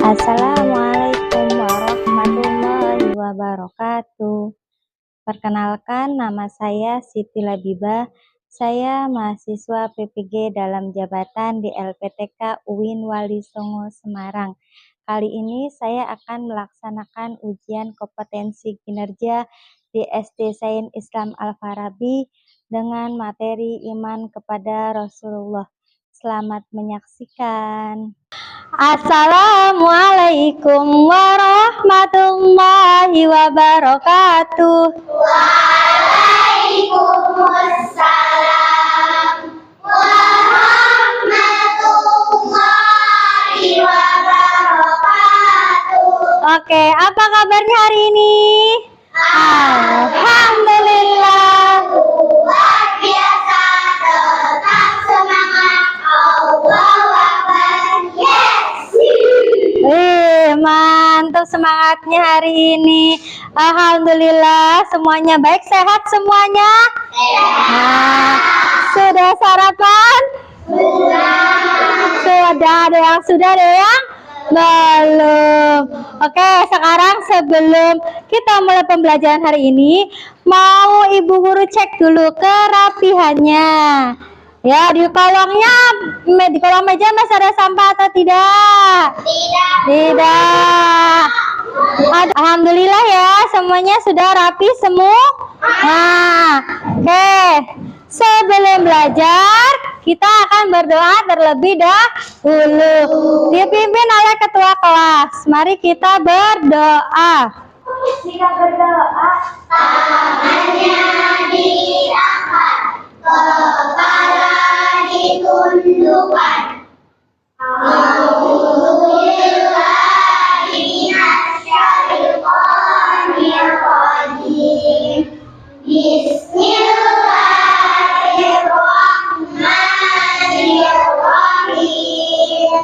Assalamualaikum warahmatullahi wabarakatuh. Perkenalkan, nama saya Siti Labibah. Saya mahasiswa PPG dalam jabatan di LPTK UIN Wali Songo Semarang. Kali ini saya akan melaksanakan ujian kompetensi kinerja di SD Sains Islam Al-Farabi dengan materi iman kepada Rasulullah. Selamat menyaksikan. Assalamualaikum warahmatullahi wabarakatuh. Waalaikumsalam warahmatullahi wabarakatuh. Oke, apa kabarnya hari ini? Alhamdulillah. Luar biasa, tetap semangat. Allahu Akbar. Yes. Mantap semangatnya hari ini. Alhamdulillah, semuanya baik, sehat semuanya? Sudah sarapan? Sudah, ada yang sudah, ada yang belum. Oke, sekarang sebelum kita mulai pembelajaran hari ini, mau Ibu Guru cek dulu kerapihannya. Ya, di kolongnya, di kolong meja masih ada sampah atau tidak? Tidak. Alhamdulillah ya, semuanya sudah rapi semua. Nah, oke. Sebelum belajar, kita akan berdoa terlebih dahulu. Dipimpin oleh ketua kelas. Mari kita berdoa. Tangannya diangkat, kepala ditundukkan. Bismillahirrahmanirrahim.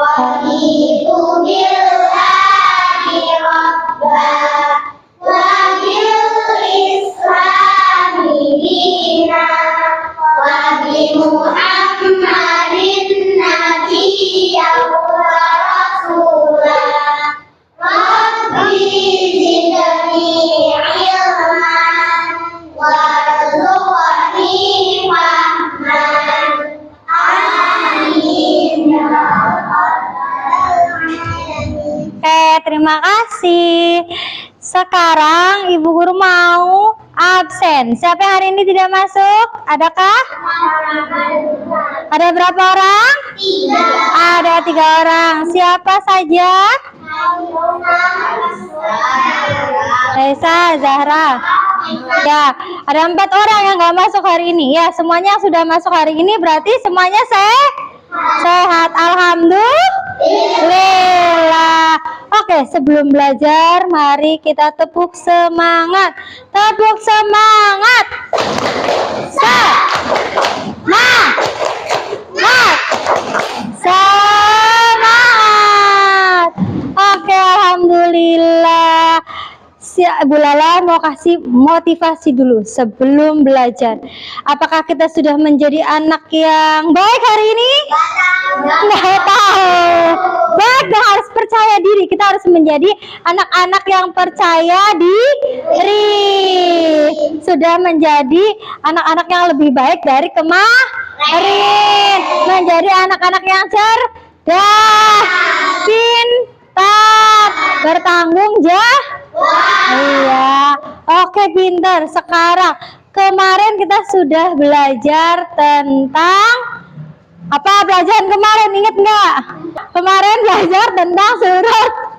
Raditu billahi rabbah wa bil islami dinan wa bi Muhammadin nabiyyan wa rasulah. Rabbi zidni ilman warzuqni fahman. Amin ya rabbal alamin. Oke, terima kasih. Sekarang Ibu Guru mau absen. Siapa yang hari ini tidak masuk? Adakah? Ada berapa orang? 3. Ada 3 orang. Siapa saja? Reza, Zahra. Ya, ada 4 orang yang nggak masuk hari ini. Ya, semuanya yang sudah masuk hari ini berarti semuanya sehat. Alhamdulillah. Oke, sebelum belajar, mari kita tepuk semangat. Tepuk semangat. Semangat. Semangat. Oke, alhamdulillah. Bu Lala mau kasih motivasi dulu sebelum belajar. Apakah kita sudah menjadi anak yang baik hari ini? Nggak tahu. Baik, dan harus percaya diri. Kita harus menjadi anak-anak yang percaya diri. Sudah menjadi anak-anak yang lebih baik dari kemarin. Menjadi anak-anak yang cerdas, pintar, bertanggung jawab. Iya, oke, pintar. Sekarang, kemarin kita sudah belajar tentang apa pelajaran kemarin, ingat nggak? Kemarin belajar tentang surat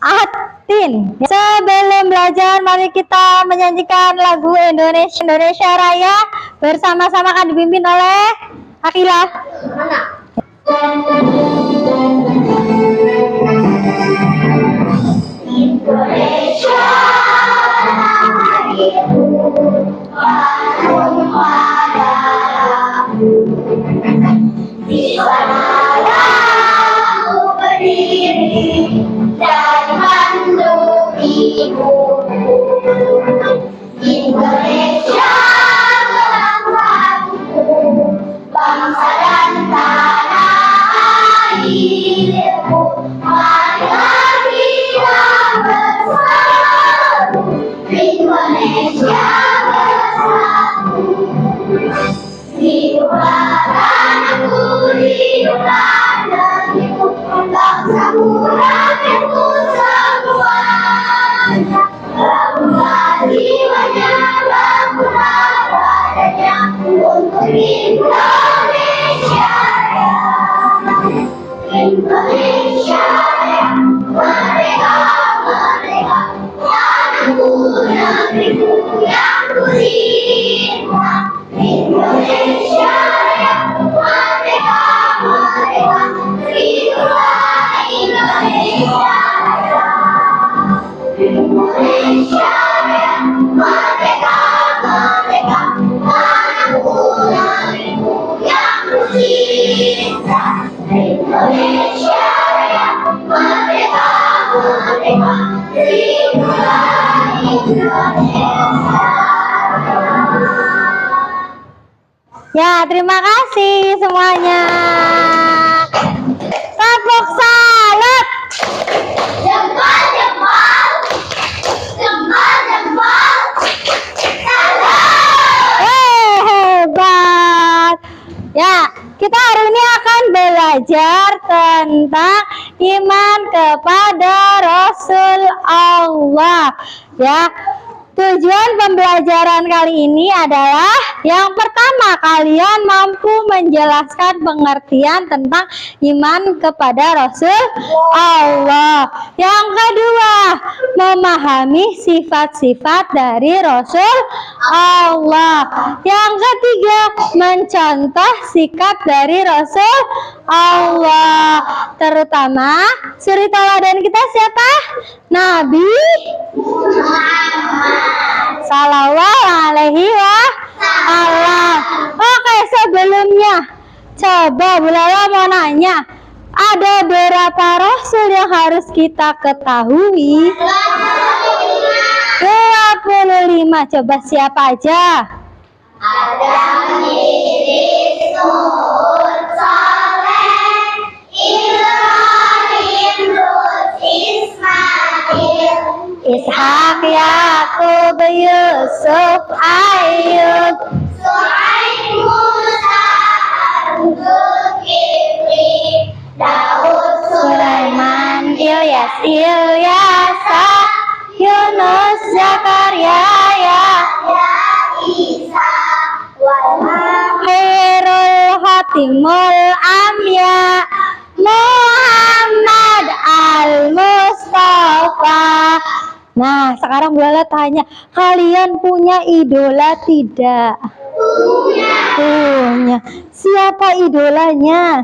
At-Tin. Sebelum belajar, mari kita menyanyikan lagu Indonesia Raya bersama-sama, akan dipimpin oleh Akila. Indonesia itu harum padamu, di sanalah aku berdiri dan menduk ibumu. Indonesia bangsaku, bangsa dan tanah Indonesia Raya, merdeka, merdeka, tanahku, negeriku yang ku cinta. Indonesia Raya, merdeka, merdeka, itulah Indonesia Raya. Indonesia Raya, merdeka, merdeka, tanahku, negeriku yang ku cinta. Indonesia Raya, merdeka, merdeka, itulah Indonesia Raya. Ya, terima kasih semuanya. Tepuk salut. Jempol, jempol, jempol, jempol. Salam. Hebat. Ya, kita hari ini akan belajar tentang iman kepada Rasul Allah. Ya, tujuan pembelajaran kali ini adalah yang pertama, kalian mampu menjelaskan pengertian tentang iman kepada Rasul Allah. Yang kedua, memahami sifat-sifat dari Rasul Allah. Yang ketiga, mencontoh sikap dari Rasul Allah. Terutama suri teladan kita siapa? Nabi Sallallahu alaihi wasallam. Oke, sebelumnya coba Bu Lala mau nanya, ada berapa rasul yang harus kita ketahui? 25. Coba siapa aja? Ada Idris, Nuh, Saleh, Ibrahim, Lut, Ismail, Ishak, Yakub, Yusuf, Ayub, Su'aib, Musa, Harun, Zulkifli, Daud, Sulaiman, Ilyas, Ilyasa, Yunus, Zakaria, Yahya, Isa, Khairul Khatimul Amya, Muhammad Al-Mustafa. Nah, sekarang Bu Lala tanya, kalian punya idola tidak? Punya. Siapa idolanya?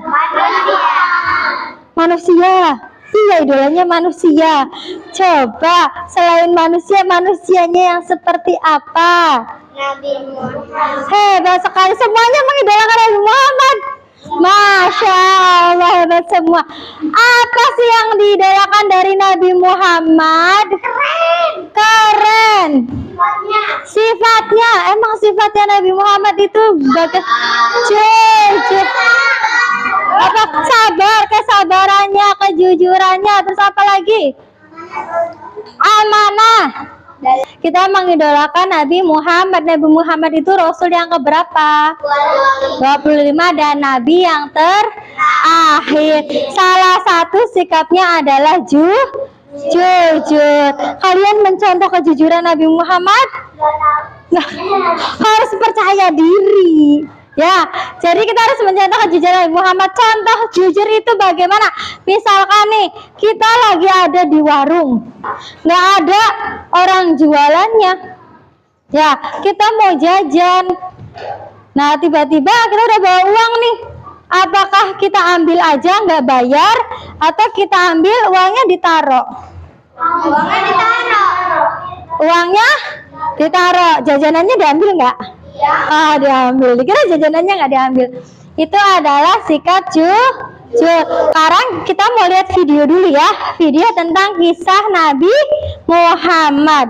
Manusia. Iya, idolanya manusia. Coba selain manusia, manusianya yang seperti apa? Nabi Muhammad. Hebat sekali, semuanya mengidolakan Nabi Muhammad. Masya Allah, hebat semua. Apa sih yang diidolakan dari Nabi Muhammad? Keren. Sifatnya, emang sifatnya Nabi Muhammad itu apa? Sabar, kesabarannya, kejujurannya, terus apa lagi? Amanah. Kita mengidolakan Nabi Muhammad. Nabi Muhammad itu Rasul yang keberapa? 25 dan Nabi yang terakhir. Salah satu sikapnya adalah jujur. Kalian mencontoh kejujuran Nabi Muhammad? Nah, harus percaya diri. Ya, jadi kita harus mencontoh kejujuran Nabi Muhammad. Contoh jujur itu bagaimana? Misalkan nih, kita lagi ada di warung, nggak ada orang jualannya. Ya, kita mau jajan. Nah, tiba-tiba kita udah bawa uang nih. Apakah kita ambil aja nggak bayar, atau kita ambil uangnya ditaruh? Uangnya ditaruh. Uangnya ditaruh, jajanannya diambil nggak? Ya. Diambil. Dikira jajanannya nggak diambil. Itu adalah sikap jujur. Sekarang kita mau lihat video dulu ya. Video tentang kisah Nabi Muhammad.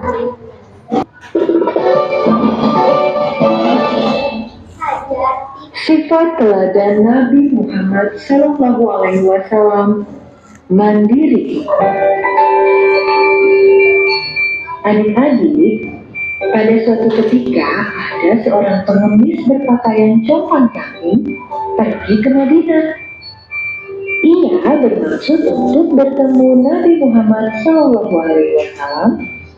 Sifat teladan Nabi Muhammad Sallallahu Alaihi Wasallam: mandiri. Adik-adik, pada suatu ketika ada seorang pengemis berpakaian compang kaki pergi ke Madinah. Ia bermaksud untuk bertemu Nabi Muhammad Sallallahu Alaihi Wasallam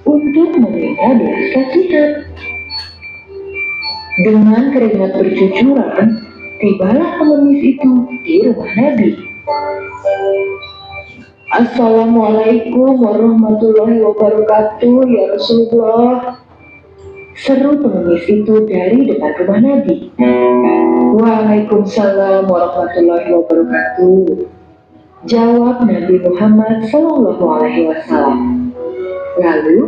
untuk meminta belas kasihan. Dengan keringat bercucuran, tibalah pengemis itu di rumah Nabi. Assalamualaikum warahmatullahi wabarakatuh ya Rasulullah. Seru pengemis itu dari depan rumah Nabi. Waalaikumsalam warahmatullahi wabarakatuh, jawab Nabi Muhammad Sallallahu Alaihi Wasallam. Lalu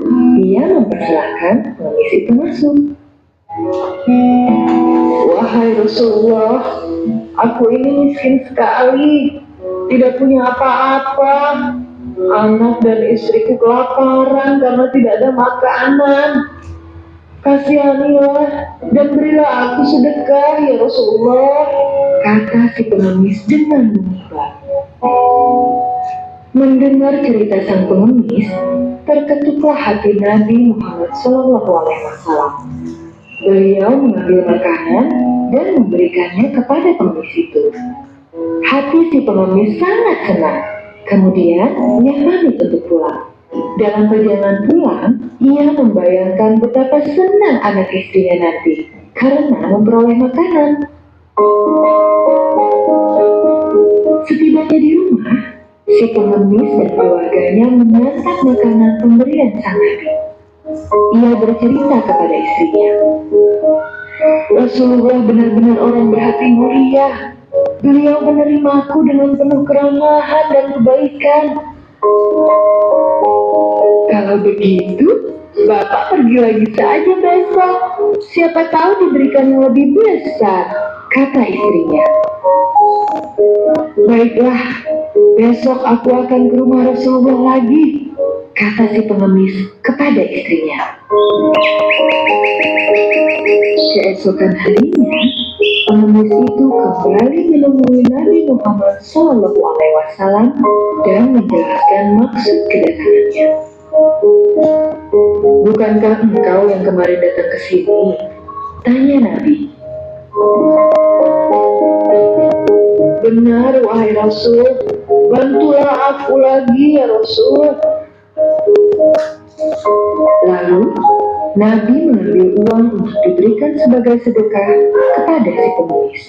ia mempersilahkan pengemis itu masuk. Wahai Rasulullah, aku ini miskin sekali, tidak punya apa-apa. Anak dan istriku kelaparan karena tidak ada makanan. Kasihanilah dan berilah aku sedekah ya Rasulullah, kata si pengemis dengan mengibah. Mendengar cerita sang pengemis, terketuklah hati Nabi Muhammad SAW. Beliau mengambil makanan dan memberikannya kepada pengemis itu. Hati si pengemis sangat senang. Kemudian ia pamit untuk pulang. Dalam perjalanan pulang, ia membayangkan betapa senang anak istrinya nanti karena memperoleh makanan. Setibanya di rumah, si pengemis dan keluarganya menyantap makanan pemberian sang Nabi. Ia bercerita kepada istrinya, Rasulullah benar-benar orang berhati mulia. Beliau menerimaku dengan penuh keramahan dan kebaikan. Kalau begitu, Bapak pergi lagi saja besok. Siapa tahu diberikan yang lebih besar, kata istrinya. Baiklah, besok aku akan ke rumah Rasulullah lagi, kata si pengemis kepada istrinya. Keesokan harinya, pengemis itu kembali menemui Nabi Muhammad SAW dan menjelaskan maksud kedatangannya. Bukankah engkau yang kemarin datang ke sini? Tanya Nabi. Benar wahai Rasul, bantulah aku lagi ya Rasul. Lalu Nabi mengambil uang untuk diberikan sebagai sedekah kepada si pengemis.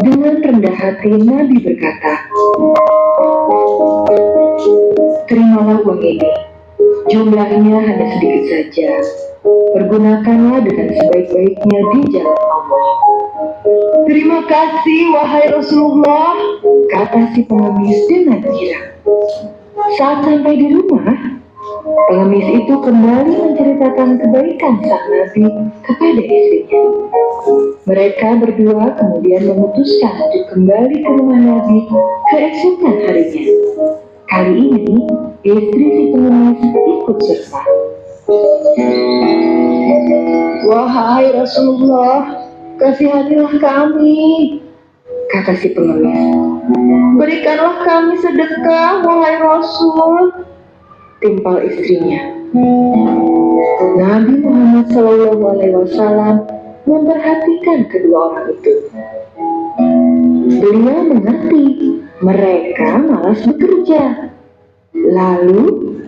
Dengan rendah hati Nabi berkata, terimalah uang ini. Jumlahnya hanya sedikit saja. Pergunakanlah dengan sebaik-baiknya di jalan Allah. Terima kasih wahai Rasulullah, kata si pengemis dengan girang. Saat sampai di rumah, pengemis itu kembali menceritakan kebaikan sang Nabi kepada istrinya. Mereka berdua kemudian memutuskan untuk kembali ke rumah Nabi keesokan harinya. Kali ini, istri si pengemis ikut serta. Wahai Rasulullah, kasihanilah kami, kata si pengemis. Berikanlah kami sedekah, wahai Rasul, timpal istrinya. Nabi Muhammad SAW memperhatikan kedua orang itu. Beliau mengerti mereka malas bekerja. Lalu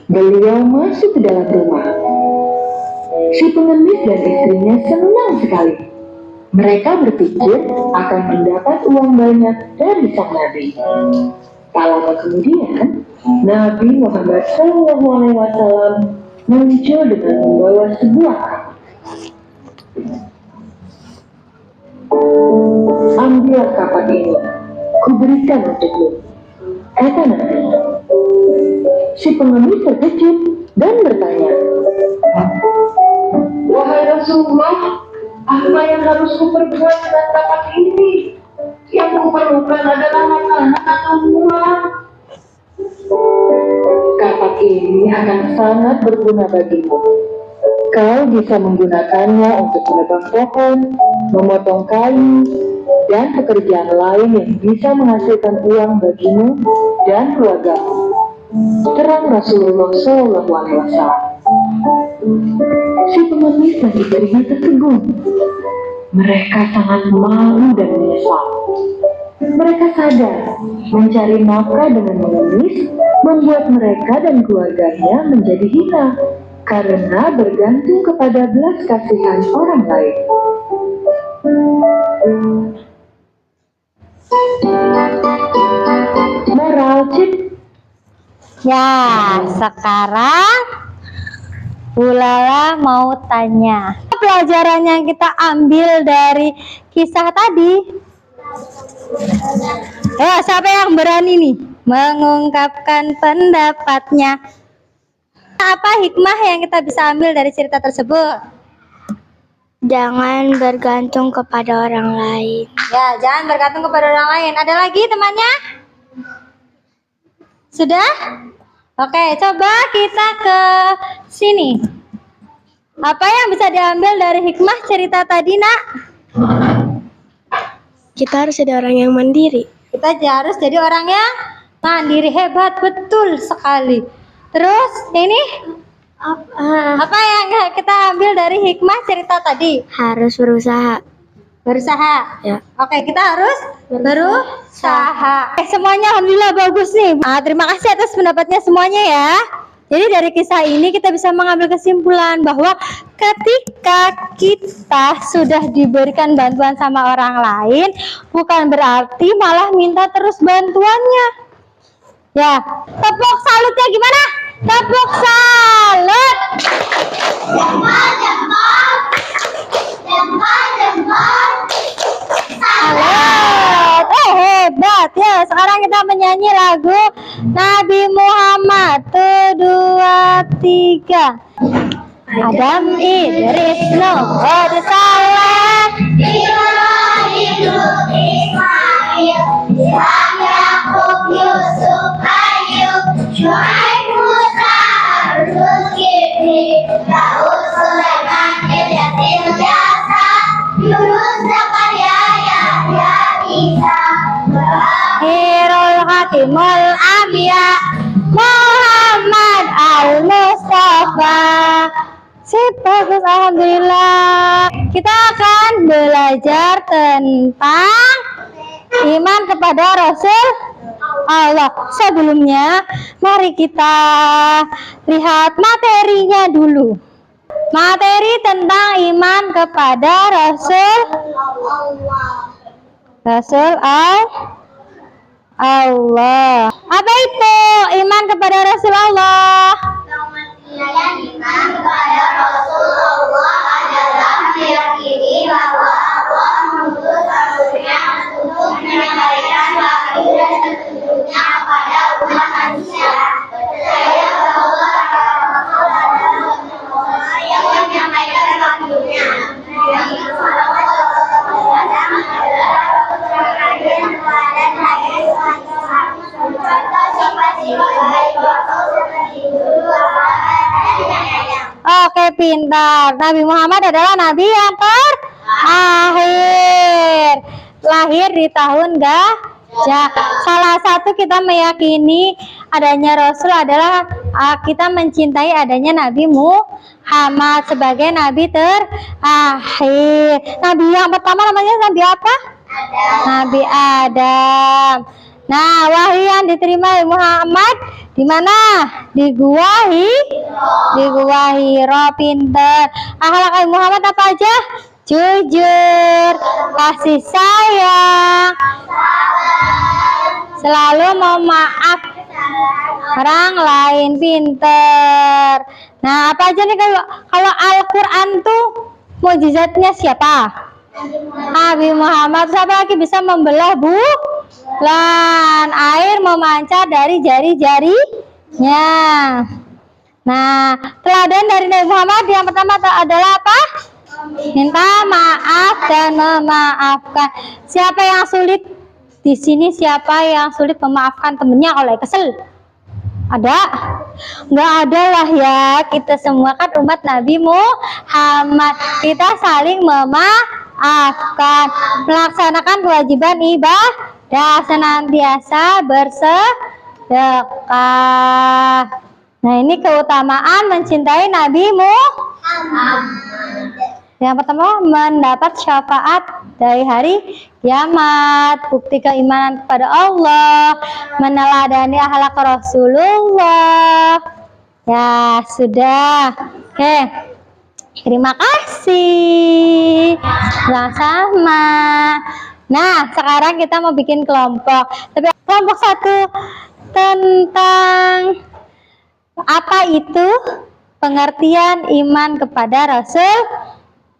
beliau masuk ke dalam rumah. Si pengemis dan istrinya senang sekali. Mereka berpikir akan mendapat uang banyak dari sang Nabi. Tak lama kemudian, Nabi Muhammad SAW muncul dengan membawa sebuah kapak. Ambillah kapak ini, kuberikan untukmu, kata Nabi. Si pengemis terkejut dan bertanya, wahai Rasulullah, apa yang harus kuperbuat dengan kapak ini? Yang kuperlukan adalah makanan atau uang. Kapak ini akan sangat berguna bagimu. Kau bisa menggunakannya untuk menebang pohon, memotong kayu, dan pekerjaan lain yang bisa menghasilkan uang bagimu dan keluargamu. Terang Rasulullah SAW. Si pengemis dan istrinya tertegun. Mereka sangat malu dan menyesal. Mereka sadar mencari nafkah dengan mengemis membuat mereka dan keluarganya menjadi hina karena bergantung kepada belas kasihan orang lain. Moral cip, Ya, sekarang Bu Lala mau tanya. Pelajaran yang kita ambil dari kisah tadi. Siapa yang berani nih mengungkapkan pendapatnya? Apa hikmah yang kita bisa ambil dari cerita tersebut? Jangan bergantung kepada orang lain. Ya, jangan bergantung kepada orang lain. Ada lagi temannya? Sudah? Oke, coba kita ke sini. Apa yang bisa diambil dari hikmah cerita tadi, Nak? Kita harus jadi orang yang mandiri. Kita harus jadi orang yang mandiri. Hebat, betul sekali. Terus, ini apa yang kita ambil dari hikmah cerita tadi? Harus berusaha. Berusaha. Ya. Oke, kita harus berusaha. Semuanya alhamdulillah bagus nih. Terima kasih atas pendapatnya semuanya ya. Jadi dari kisah ini kita bisa mengambil kesimpulan bahwa ketika kita sudah diberikan bantuan sama orang lain, bukan berarti malah minta terus bantuannya. Ya, tepuk salutnya gimana? Tepuk salut. Salut. Hebat ya. Sekarang kita menyanyi lagu Nabi Muhammad. 1, 2, 3. Adam, Idris, Nuh, Hud, Saleh, Ibrahim, Lut, Ismail, Ishak, Yakub, Yusuf, Ayub, Syuaib, Musa, Harun, Zulkifli, Daud, Sulaiman, Ilyas, Ilyasa, Yunus, Zakaria, Yahya, Isa, Hirul Hakimul Anbiya, Muhammad Al-Mustafa. Sip, bagus, alhamdulillah. Kita akan belajar tentang iman kepada Rasul Allah. Sebelumnya, mari kita lihat materinya dulu. Materi tentang iman kepada Rasul Allah. Apa itu iman kepada Rasul Allah? Iman kepada Rasulullah adalah meyakini bahwa Allah mengutus Rasulnya untuk menyampaikan wahyu dan petunjuknya kepada umat manusia. Percaya bahwa Rasul adalah Allah yang menyampaikan wahyunya. Yang adalah terakhir dan hanya Tuhan. Contoh sifat-sifat baik Rasul seperti dulu. Oke, pintar. Nabi Muhammad adalah nabi yang terakhir. Lahir di tahun Gajah. Salah satu kita meyakini adanya Rasul adalah kita mencintai adanya Nabi Muhammad sebagai nabi terakhir. Nabi yang pertama namanya Nabi apa? Nabi Adam. Nah, wahyu yang diterima oleh Muhammad di mana? Di Gua Hiro. Pinter. Akhlak Muhammad apa aja? Jujur, kasih sayang, selalu mau maaf orang lain. Pinter. Nah, apa aja nih kalau Al-Quran tuh mukjizatnya siapa? Nabi Muhammad. Siapa lagi bisa membelah bulan? Air memancar dari jari-jarinya. Nah, teladan dari Nabi Muhammad yang pertama adalah apa? Minta maaf dan memaafkan. Siapa yang sulit di sini? Siapa yang sulit memaafkan temennya kalau kesel? Ada? Nggak ada lah ya. Kita semua kan umat Nabi Muhammad. Kita saling memaafkan, melaksanakan kewajiban ibadah, senantiasa bersedekah. Nah, ini keutamaan mencintai Nabi Muhammad. Yang pertama, mendapat syafaat dari hari kiamat, bukti keimanan kepada Allah, meneladani akhlak Rasulullah. Ya, sudah. Oke. Terima kasih. Sama-sama. Nah, sekarang kita mau bikin kelompok. Tapi kelompok 1 tentang Apa itu pengertian iman kepada Rasul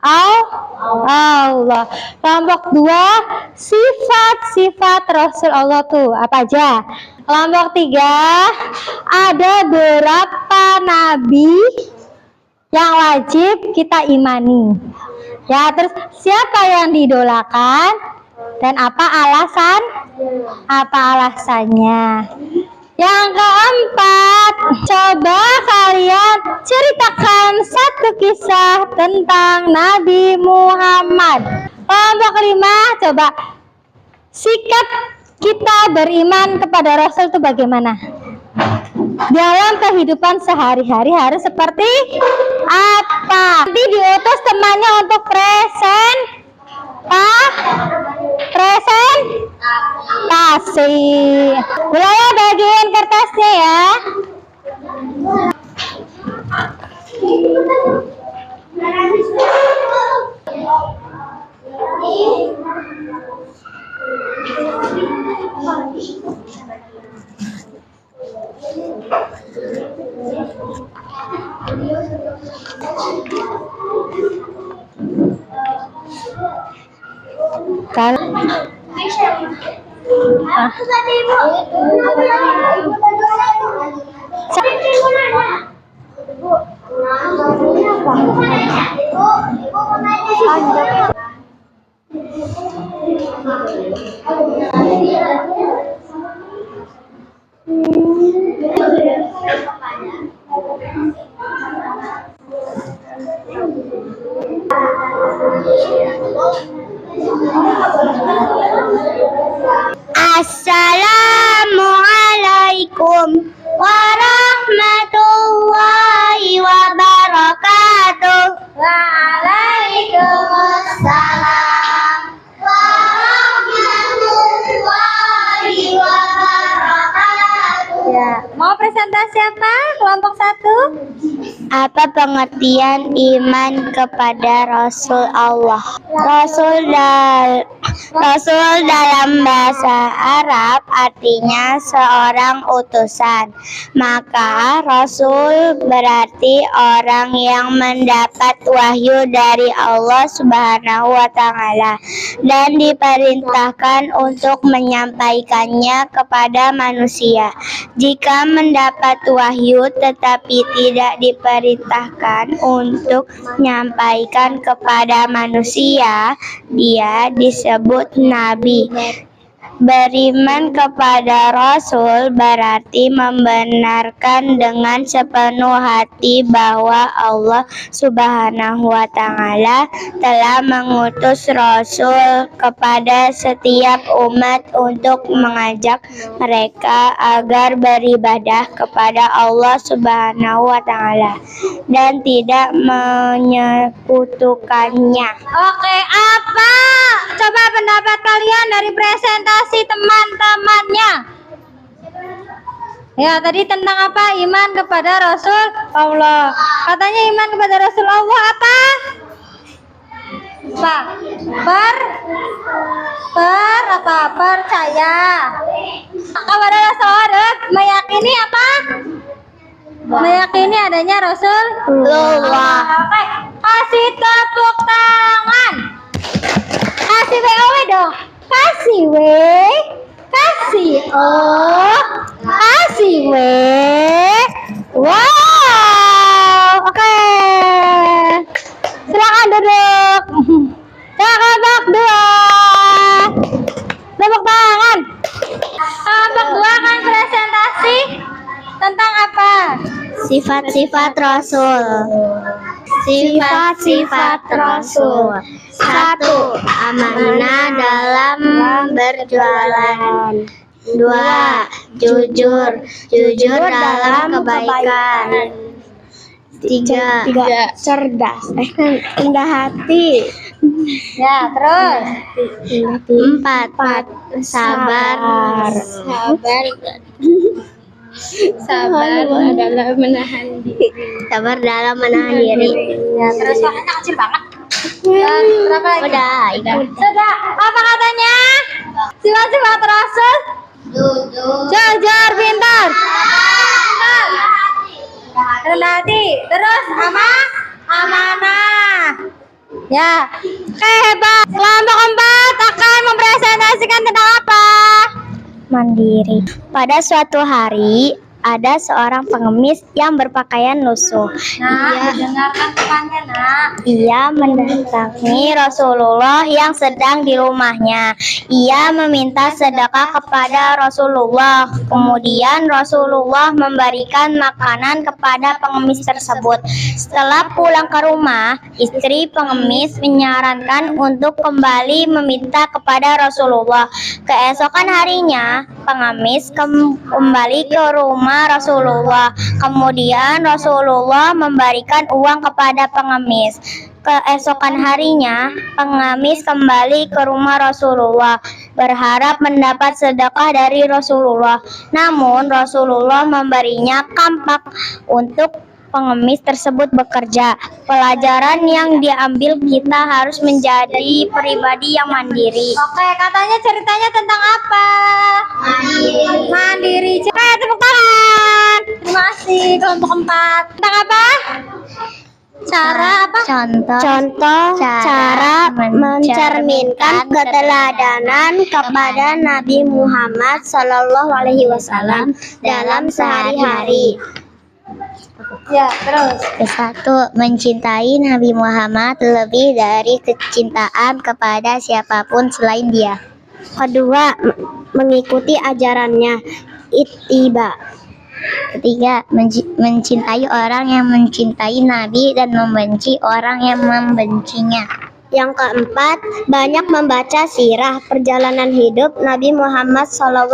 Allah? Kelompok 2, sifat-sifat Rasul Allah tuh apa aja? Kelompok 3, ada berapa nabi yang wajib kita imani? Ya, terus siapa yang diidolakan dan apa alasannya? Yang keempat, coba kalian ceritakan satu kisah tentang Nabi Muhammad. Kelompok 5, coba sikap kita beriman kepada Rasul itu bagaimana? Dalam kehidupan sehari-hari harus seperti apa? Nanti diutus temannya untuk presentasi. Mulai bagian kertasnya ya. Assalamualaikum warahmatullahi wabarakatuh. Waalaikumsalam warahmatullahi wabarakatuh. Ya, mau presentasi apa? Kelompok 1. Apa pengertian iman kepada Rasul Allah? Rasul dalam bahasa Arab artinya seorang utusan. Maka Rasul berarti orang yang mendapat wahyu dari Allah Subhanahu wa Ta'ala dan diperintahkan untuk menyampaikannya kepada manusia. Jika mendapat wahyu tetapi tidak diperintahkan untuk menyampaikan kepada manusia, dia disebut nabi. Beriman kepada Rasul berarti membenarkan dengan sepenuh hati bahwa Allah Subhanahu wa Ta'ala telah mengutus Rasul kepada setiap umat untuk mengajak mereka agar beribadah kepada Allah Subhanahu wa Ta'ala dan tidak menyekutukannya. Oke, apa? Coba pendapat kalian dari presentasi teman-temannya. Ya, tadi tentang apa? Iman kepada Rasul Allah. Katanya iman kepada Rasul Allah apa? Percaya kepada Rasul Allah. Meyakini apa? Meyakini adanya Rasulullah. Oke, kasih tepuk tangan. Kasih WOW dong. Kasih W. Kasih O. Kasih W. Wow. Oke. Silakan duduk. Kelompok 2. Tepuk tangan. Kelompok 2 akan presentasi tentang apa? Sifat-sifat Rasul. Sifat-sifat Rasul. 1. Amanah dalam berjualan. 2. Jujur dalam kebaikan. 3. Cerdas, rendah hati. Ya, terus. 4. Sabar adalah menahan diri. Sabar dalam menahan diri. Ya, terus suaranya kecil banget. Dan berapa lagi? Sudah. Apa katanya? Sifat-sifat Rasul. Jujur, pintar. rendah hati. Terus amanah. Ya, oke, hebat. Kelompok 4 akan mempresentasikan tentang apa? Mandiri. Pada suatu hari, ada seorang pengemis yang berpakaian lusuh. Nah, dengarkan temannya, nak. Ia mendatangi Rasulullah yang sedang di rumahnya. Ia meminta sedekah kepada Rasulullah. Kemudian Rasulullah memberikan makanan kepada pengemis tersebut. Setelah pulang ke rumah, istri pengemis menyarankan untuk kembali meminta kepada Rasulullah. Keesokan harinya, pengemis kembali ke rumah Rasulullah. Kemudian Rasulullah memberikan uang kepada pengemis. Keesokan harinya, pengemis kembali ke rumah Rasulullah, berharap mendapat sedekah dari Rasulullah. Namun Rasulullah memberinya kampak untuk pengemis tersebut bekerja. Pelajaran yang diambil, kita harus menjadi pribadi yang mandiri. Oke, katanya ceritanya tentang apa? Mandiri. Oke, tepuk tangan. Terima kasih kelompok 4. Tentang apa? Cara apa? Contoh cara mencerminkan keteladanan kepada Nabi Muhammad SAW dalam sehari-hari. Ya, terus. Satu, mencintai Nabi Muhammad lebih dari kecintaan kepada siapapun selain dia. Kedua, mengikuti ajarannya, ittiba. Ketiga, mencintai orang yang mencintai Nabi dan membenci orang yang membencinya. Yang keempat, banyak membaca sirah perjalanan hidup Nabi Muhammad SAW.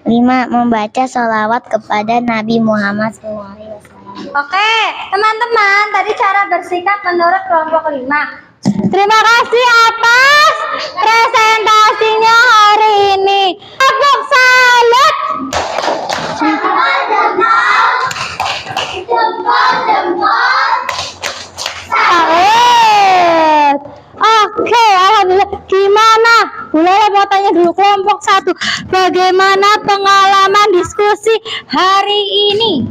5. Membaca sholawat kepada Nabi Muhammad SAW. Oke, teman-teman, tadi cara bersikap menurut kelompok 5. Terima kasih atas presentasinya hari ini. Tepuk salut. Salut. Oke, alhamdulillah. Gimana? Boleh mau tanya dulu kelompok 1. Bagaimana pengalaman diskusi hari ini?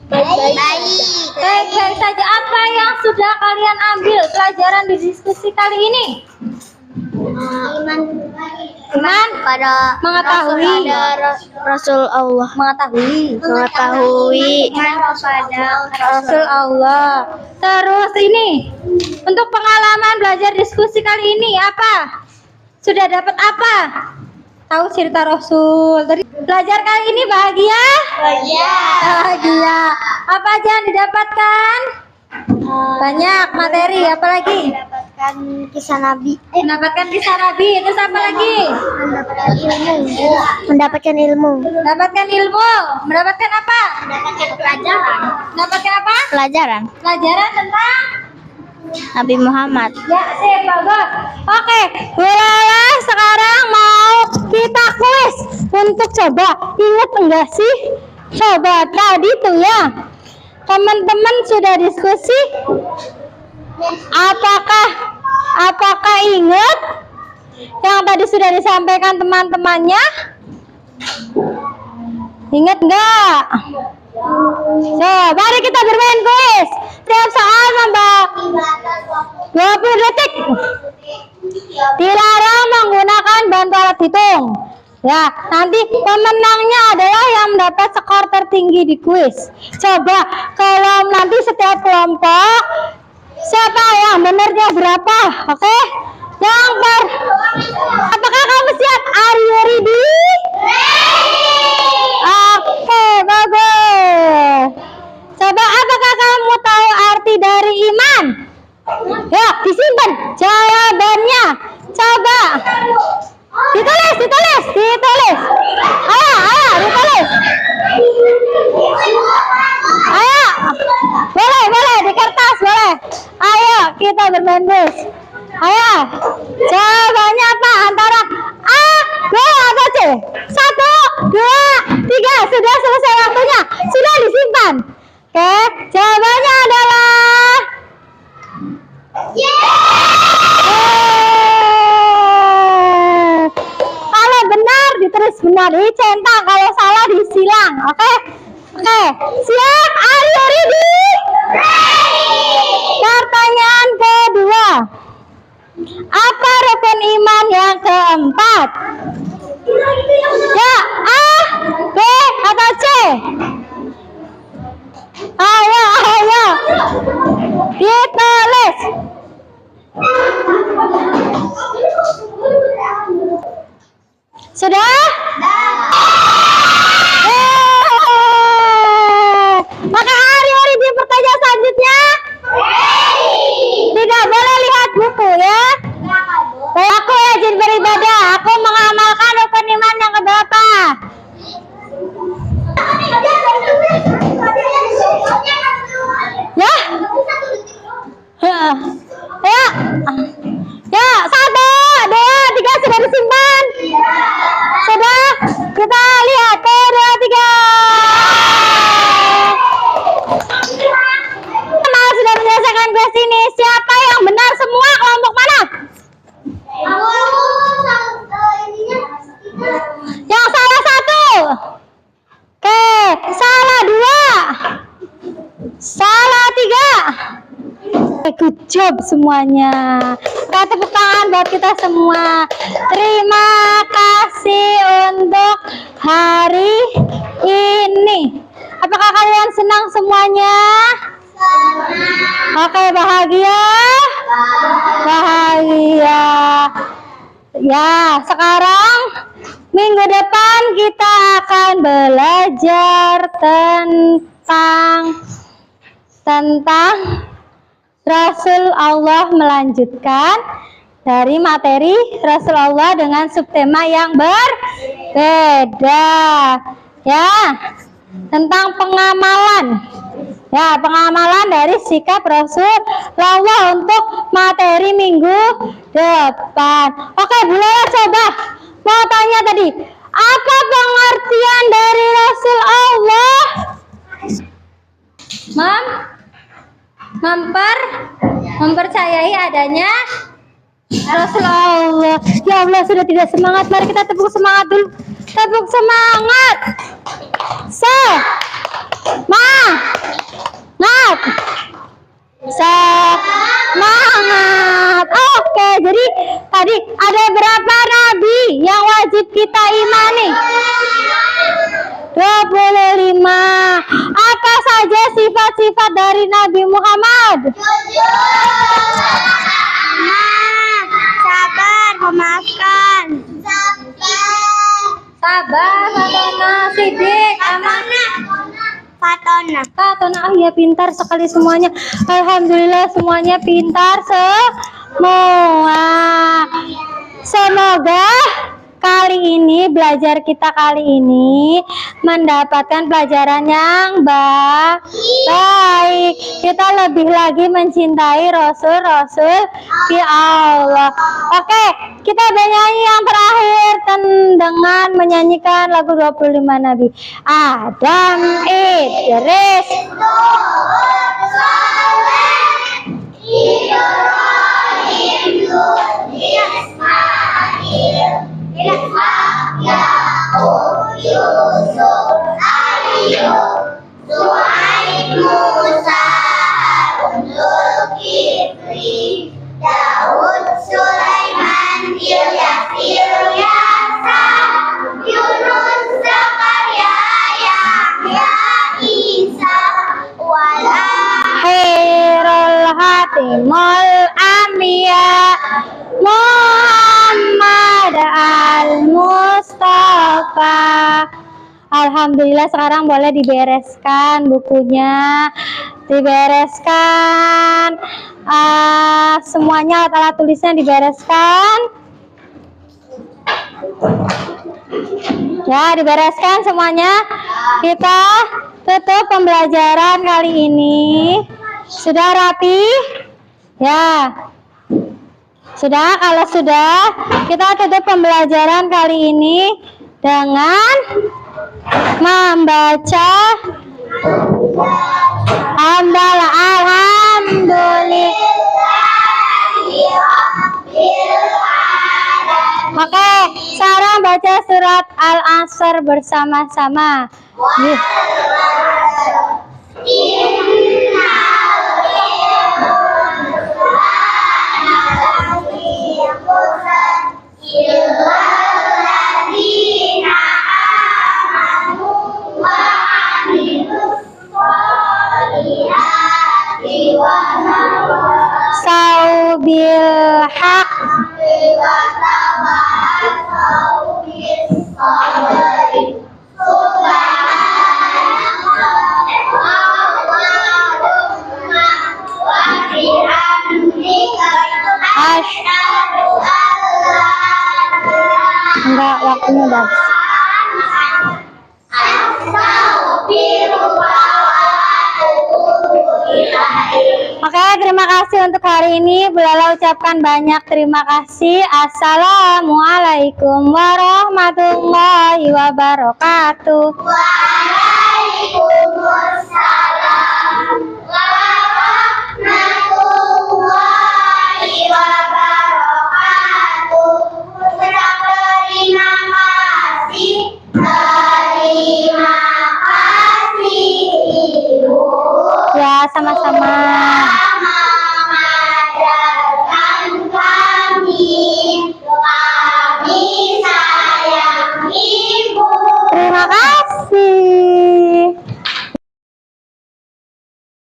Baik-baik saja. Apa yang sudah kalian ambil pelajaran di diskusi kali ini? Iman Pada mengetahui Rasul Allah. mengetahui Pada Rasul Allah. Terus ini untuk pengalaman belajar diskusi kali ini apa? Sudah dapat apa? Tahu cerita Rasul. Tadi belajar kali ini bahagia? Bahagia. Apa aja yang didapatkan? Banyak materi. Apa lagi? mendapatkan kisah Nabi. Mendapatkan kisah Nabi. Terus apa lagi? Mendapatkan ilmu. Mendapatkan ilmu. Mendapatkan apa? Mendapatkan pelajaran. Mendapatkan apa? Pelajaran Pelajaran tentang Nabi Muhammad. ya, sip, bagus. Oke, bolehlah sekarang mau kita kuis untuk coba ingat enggak sih? Coba tadi tuh ya, teman-teman sudah diskusi. Apakah ingat yang tadi sudah disampaikan teman-temannya? Ingat enggak? So, mari kita bermain kuis. Setiap soal nambah 20 detik. Dilarang menggunakan bantu alat hitung. Ya, nanti pemenangnya adalah yang mendapat skor tertinggi di kuis. Coba kalau nanti setiap kelompok siapa yang benernya berapa? Oke? Apakah kamu siap? Are you ready? Oke, bagus. Coba apakah kamu tahu arti dari iman? Ya, disimpan jawabannya. Coba ditulis. Ayo, ditulis. Ayo, boleh di kertas, boleh. Ayo, kita bermain kuis. Ayo, jawabannya apa? Antara A, B, atau C? 1, 2, 3. Sudah selesai waktunya. Sudah disimpan. Oke, jawabannya adalah kalau benar ditulis benar, dicentang. Kalau salah disilang. Oke. Oke, siap? Are you ready? Pertanyaan kedua. Apa rukun iman yang keempat? Ya, A, B, atau C? Ayo, ditulis. Sudah? Maka hari di pertanyaan selanjutnya tidak boleh lihat buku ya. Aku rajin beribadah. Aku mengamalkan rukun iman yang keberapa? Ya. Ya, 1, 2, 3 sudah disimpan. Sudah, kita lihat 1, 2, 3. Sudah menyelesaikan kuis ini. Siapa yang benar semua? Kelompok mana? Yang salah 1. Oke, salah 2. Salah 3. Good job semuanya. Kita tepuk tangan buat kita semua. Terima kasih untuk hari ini. Apakah kalian senang semuanya? Oke, bahagia? Bahagia. Ya, sekarang minggu depan kita akan belajar tentang Rasul Allah, melanjutkan dari materi Rasul Allah dengan subtema yang berbeda. Ya, tentang pengamalan. Ya, pengamalan dari sikap Rasulullah untuk materi minggu depan. Oke, Bu Lola coba mau tanya tadi, apa pengertian dari Rasul Allah? Mempercayai adanya Rasulullah. Ya Allah, sudah tidak semangat. Mari kita tepuk semangat dulu. Tepuk semangat. Semangat. Oke, jadi tadi ada berapa nabi yang wajib kita imani? 25. Apa saja sifat-sifat dari Nabi Muhammad? Sabar, memaafkan. Sabar, sidik, amanah. Fatona. Oh iya, pintar sekali semuanya. Alhamdulillah semuanya pintar semua. Semoga belajar kita kali ini mendapatkan pelajaran yang baik. Kita lebih lagi mencintai Rasul di Allah. Oke, kita bernyanyi yang terakhir dengan menyanyikan lagu 25 Nabi. Adam, Idris, Daud, Sulaiman, Ilyas, Yunus, Zakaria, Yahya, Isa, Khairul Hatimul Anbiya, Muhammad al-Mustafa. Alhamdulillah, sekarang boleh dibereskan bukunya, dibereskan semuanya, alat tulisnya dibereskan ya, dibereskan semuanya. Kita tutup pembelajaran kali ini. Sudah rapi ya? Sudah? Kalau sudah, kita tutup pembelajaran kali ini dengan membaca hamdalah. Alhamdulillah. Oke, sekarang baca surat Al-Asr bersama-sama. bil haq. Enggak, waktunya udah habis. Oke, terima kasih untuk hari ini. Bu Lala ucapkan banyak terima kasih. Assalamualaikum warahmatullahi wabarakatuh. Waalaikumsalam warahmatullahi wabarakatuh. Ucap terima kasih, terima kasih Ibu. Ya, sama-sama. Mengajarkan kami sayang Ibu. Terima kasih.